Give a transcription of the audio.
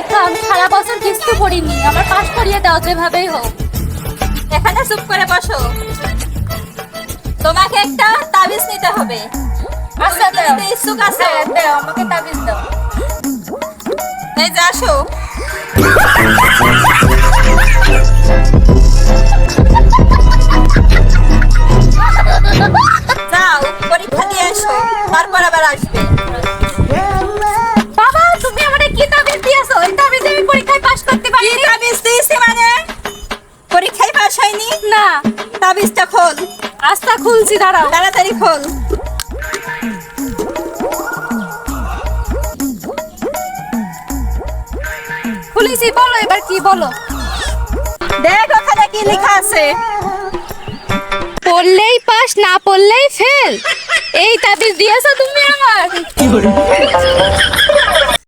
পরীক্ষা, আমি সারা বছর কিছু করিনি, আমার পাস করিয়ে দাও যেভাবেই হোক। এখানে চুপ করে বসো, তোমাকে একটা তাবিজ নিতে হবে। আচ্ছা, তুমি দাও। নিতে ইচ্ছুক আছো? হ্যাঁ, দাও, আমাকে তাবিজ দাও। এই যে আসো। যাও পরীক্ষা দিয়ে এসো, তারপর আবার আসবে। বাবা, তুমি আমারে কি তাবিজ দিয়েছো? এই তাবিজে আমি পরীক্ষায় পাস করতে কি পারিনি। তাবিজ দিয়েছি মানে? পরীক্ষায় পাস হয়নি? না। তাবিজটা খোল, আচ্ছা, খুলছি, দাঁড়াও। তাড়াতাড়ি খোল। খুলেছি, বলো এবার কি বলো। দেখ ওখানে কি লেখা আছে। পড়লেই পাস, না পড়লেই ফেল। এই তাবিজ দিয়েছো তুমি আমার।